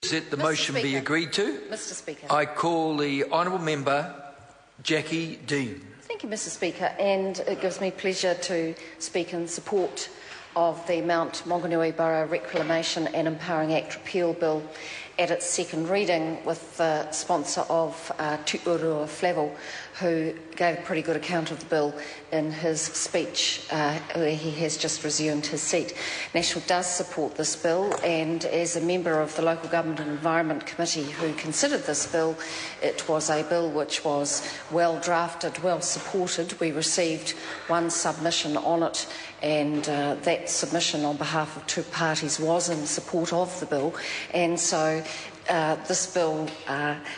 That the motion be agreed to. Mr. Speaker. I call the honourable member Jackie Dean. Thank you, Mr. Speaker, and it gives me pleasure to speak in support of the Mount Maunganui Borough Reclamation and Empowering Act repeal bill at its second reading, with the sponsor of Borough Flavel, who gave a pretty good account of the bill in his speech where he has just resumed his seat. National does support this bill, and as a member of the Local Government and Environment Committee who considered this bill, it was a bill which was well drafted, well supported. We received one submission on it, and that submission on behalf of two parties was in support of the bill, and so this bill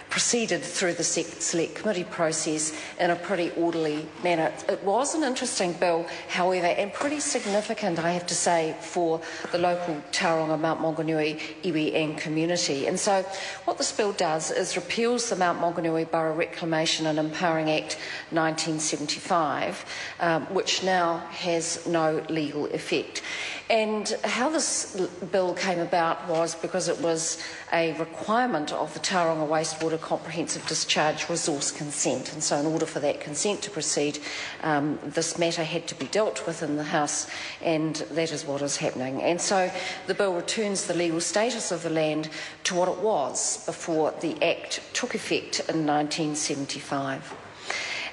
proceeded through the Select Committee process in a pretty orderly manner. It was an interesting bill, however, and pretty significant, I have to say, for the local Tauranga, Mount Maunganui, iwi and community. And so what this bill does is repeals the Mount Maunganui Borough Reclamation and Empowering Act 1975, which now has no legal effect. And how this bill came about was because it was a requirement of the Tauranga Wastewater Comprehensive Discharge Resource Consent. And so in order for that consent to proceed, this matter had to be dealt with in the House, and that is what is happening. And so the bill returns the legal status of the land to what it was before the Act took effect in 1975.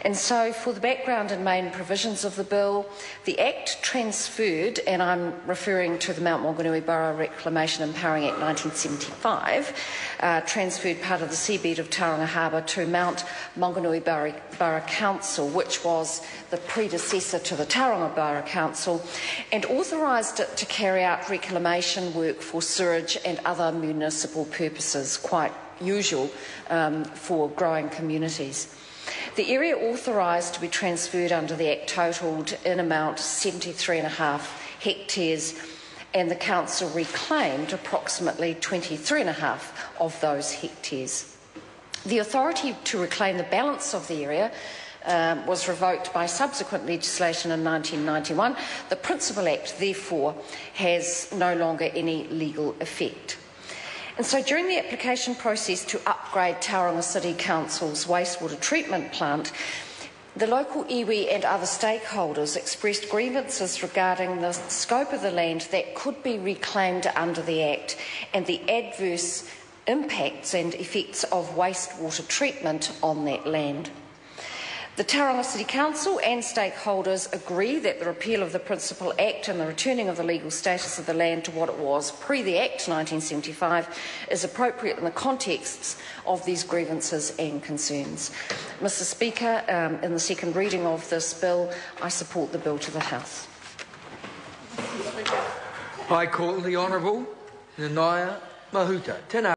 And so, for the background and main provisions of the bill, the Act transferred, and I'm referring to the Mount Maunganui Borough Reclamation and Empowering Act 1975, transferred part of the seabed of Tauranga Harbour to Mount Maunganui Borough Council, which was the predecessor to the Tauranga Borough Council, and authorised it to carry out reclamation work for sewage and other municipal purposes, quite usual for growing communities. The area authorised to be transferred under the Act totalled in amount 73.5 hectares, and the Council reclaimed approximately 23.5 of those hectares. The authority to reclaim the balance of the area was revoked by subsequent legislation in 1991. The Principal Act, therefore, has no longer any legal effect. And so during the application process to upgrade Tauranga City Council's wastewater treatment plant, the local iwi and other stakeholders expressed grievances regarding the scope of the land that could be reclaimed under the Act and the adverse impacts and effects of wastewater treatment on that land. The Tauranga City Council and stakeholders agree that the repeal of the Principal Act and the returning of the legal status of the land to what it was pre the Act 1975 is appropriate in the contexts of these grievances and concerns. Mr. Speaker, in the second reading of this bill, I support the bill to the House. I call the Honourable Nanaia Mahuta. Tēnā.